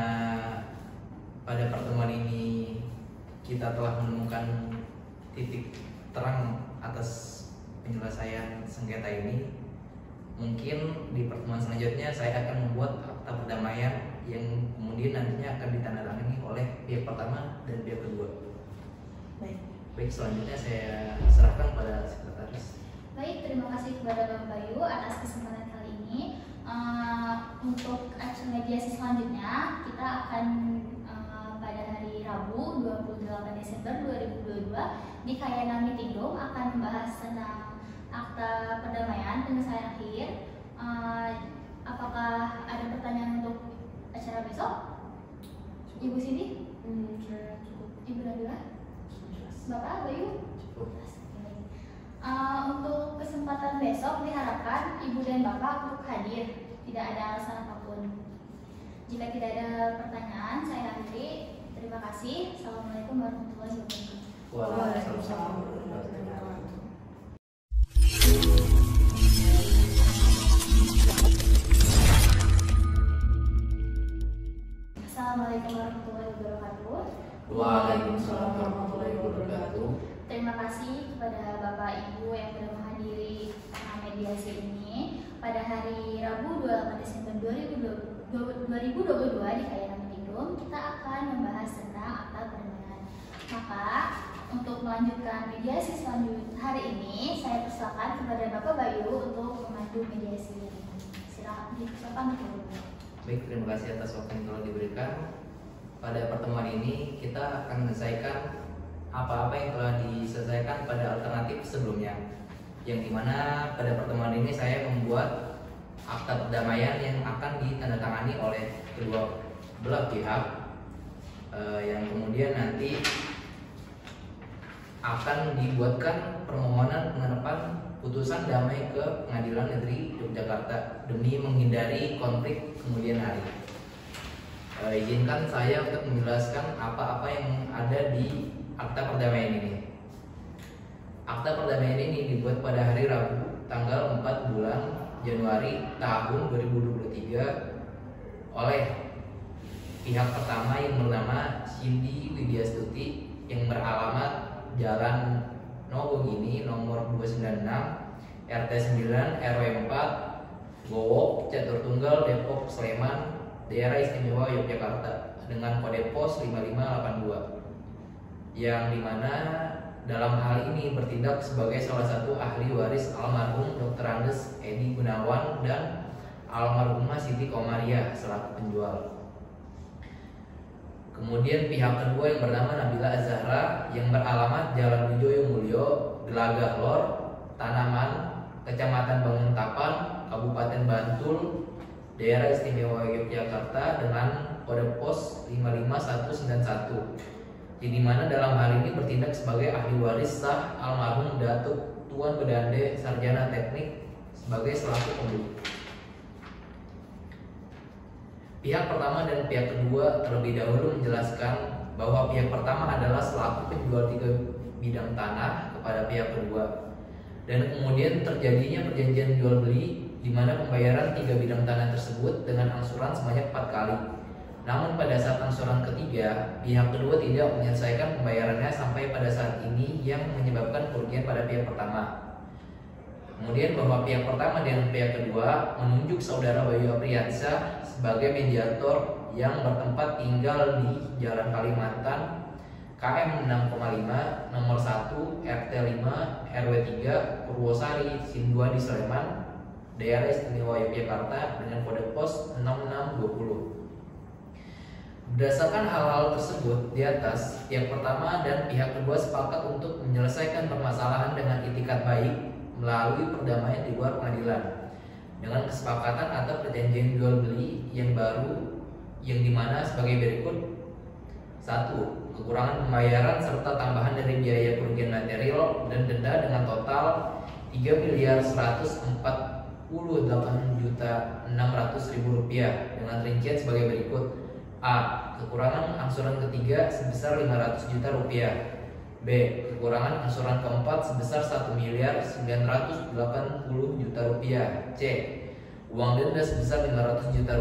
Speaker 3: pada pertemuan ini kita telah menemukan titik terang atas penyelesaian sengketa ini, mungkin di pertemuan selanjutnya saya akan membuat akta perdamaian yang kemudian nantinya akan ditandatangani oleh pihak pertama dan pihak kedua. Baik, selanjutnya saya serahkan pada sekretaris.
Speaker 1: Baik, terima kasih kepada Bang Bayu atas kesempatan kali ini. Untuk action mediasi selanjutnya kita akan pada hari Rabu 28 Desember 2022 di Kayana Meeting Room akan membahas tentang akta perdamaian penyelesaian akhir. Apakah ada pertanyaan untuk acara besok? Ibu Cindy?
Speaker 2: Saya cukup.
Speaker 1: Ibu Nabila? Bapak Bayu?
Speaker 3: Cukup.
Speaker 1: Untuk kesempatan besok diharapkan Ibu dan Bapak untuk hadir, tidak ada alasan apapun. Jika tidak ada pertanyaan, saya akhiri. Terima kasih. Assalamualaikum warahmatullahi wabarakatuh.
Speaker 3: Waalaikumsalam warahmatullahi wabarakatuh.
Speaker 1: Assalamualaikum warahmatullahi wabarakatuh.
Speaker 3: Waalaikumsalam warahmatullahi wabarakatuh.
Speaker 1: Terima kasih kepada Bapak Ibu yang sudah menghadiri mediasi ini pada hari Rabu 28 Desember 2022 di Kayana Meeting Room. Kita akan membahas tentang akta perdamaian. Maka untuk melanjutkan mediasi selanjutnya hari ini, saya persilakan kepada Bapak Bayu untuk memandu mediasi. Silakan dulu.
Speaker 3: Baik, terima kasih atas waktu yang telah diberikan. Pada pertemuan ini kita akan menyelesaikan apa-apa yang telah diselesaikan pada alternatif sebelumnya, yang dimana pada pertemuan ini saya membuat akta perdamaian yang akan ditandatangani oleh kedua belah pihak, yang kemudian nanti akan dibuatkan permohonan penerapan putusan damai ke Pengadilan Negeri Yogyakarta demi menghindari konflik kemudian hari. Izinkan saya untuk menjelaskan apa-apa yang ada di Akta Perdamaian ini. Akta Perdamaian ini dibuat pada hari Rabu tanggal 4 bulan Januari tahun 2023 oleh pihak pertama yang bernama Cindy Widyastuti yang beralamat Jalan Nogogini nomor 296 RT 9 RW 4 Gowok Catur Tunggal Depok Sleman Daerah Istimewa Yogyakarta dengan kode pos 5582 yang dimana dalam hal ini bertindak sebagai salah satu ahli waris almarhum Dr. Andes Edi Gunawan dan almarhumah Siti Komaria selaku penjual. Kemudian pihak kedua yang bernama Nabila Azahra yang beralamat Jalan Wijoyo Mulyo, Gelagah Lor, Tanaman, Kecamatan Banguntapan, Kabupaten Bantul, Daerah Istimewa Yogyakarta dengan kode pos 55191. Di mana dalam hal ini bertindak sebagai ahli waris sah almarhum Datuk Tuan Bedande Sarjana Teknik sebagai selaku pembeli. Pihak pertama dan pihak kedua terlebih dahulu menjelaskan bahwa pihak pertama adalah selaku penjual 3 bidang tanah kepada pihak kedua, dan kemudian terjadinya perjanjian jual beli di mana pembayaran 3 bidang tanah tersebut dengan angsuran sebanyak 4 kali. Namun pada saat angsuran ketiga, pihak kedua tidak menyelesaikan pembayarannya sampai pada saat ini yang menyebabkan kerugian pada pihak pertama. Kemudian bahwa pihak pertama dan pihak kedua menunjuk saudara Bayu Apriansyah sebagai mediator yang bertempat tinggal di Jalan Kalimantan KM 6,5 nomor 1 RT 5 RW 3 Purwosari Sin 2 di Sleman, Daerah Istimewa Yogyakarta dengan kode pos 6620. Berdasarkan hal-hal tersebut di atas, pihak pertama dan pihak kedua sepakat untuk menyelesaikan permasalahan dengan itikat baik melalui perdamaian di luar pengadilan dengan kesepakatan atau perjanjian jual beli yang baru yang dimana sebagai berikut: 1. Kekurangan pembayaran serta tambahan dari biaya kerugian material dan denda dengan total Rp3.148.600.000 dengan rincian sebagai berikut: A. Kekurangan angsuran ketiga sebesar Rp500 juta. B. Kekurangan angsuran keempat sebesar Rp1.980 juta. C. Uang denda sebesar Rp500 juta.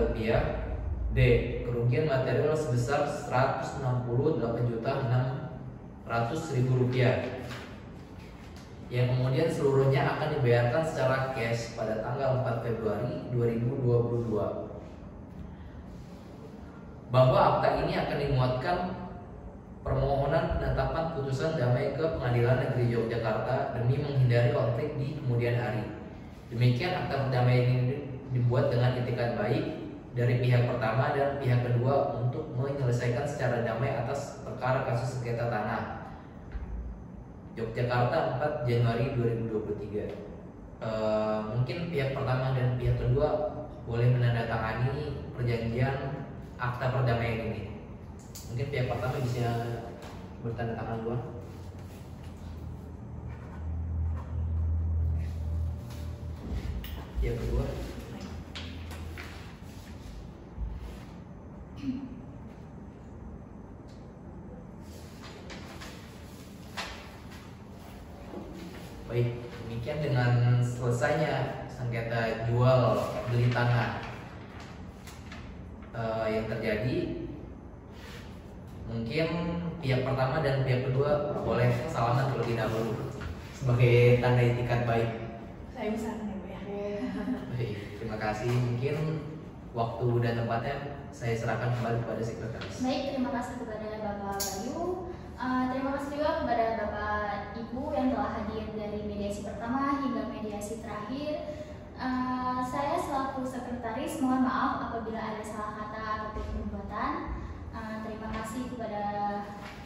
Speaker 3: D. Kerugian material sebesar Rp168.600.000 yang kemudian seluruhnya akan dibayarkan secara cash pada tanggal 4 Februari 2022. Bahwa akta ini akan dimuatkan permohonan penetapan putusan damai ke Pengadilan Negeri Yogyakarta demi menghindari konflik di kemudian hari. Demikian akta perdamaian ini dibuat dengan itikat baik dari pihak pertama dan pihak kedua untuk menyelesaikan secara damai atas perkara kasus sengketa tanah Yogyakarta 4 Januari 2023. Mungkin pihak pertama dan pihak kedua boleh menandatangani perjanjian akta perdamaian ini. Mungkin pihak pertama bisa bertanda tangan duluan. Pihak kedua. Baik, demikian dengan selesainya sengketa jual beli tanah yang terjadi, mungkin pihak pertama dan pihak kedua boleh salaman terlebih dahulu sebagai tanda itikat baik.
Speaker 4: Saya bisa ya Bu ya.
Speaker 3: Baik, terima kasih. Mungkin waktu dan tempatnya saya serahkan kembali kepada sekretaris.
Speaker 1: Baik, terima kasih kepada Bapak Bayu. Terima kasih juga kepada Bapak Ibu yang telah hadir dari mediasi pertama hingga mediasi terakhir. Saya selaku sekretaris mohon maaf apabila ada salah kata ataupun perbuatan. Terima kasih kepada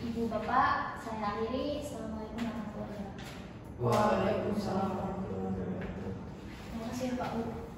Speaker 1: Ibu Bapak. Saya akhiri. Assalamualaikum warahmatullahi wabarakatuh.
Speaker 4: Waalaikumsalam warahmatullahi wabarakatuh.
Speaker 1: Terima kasih Pak Bu.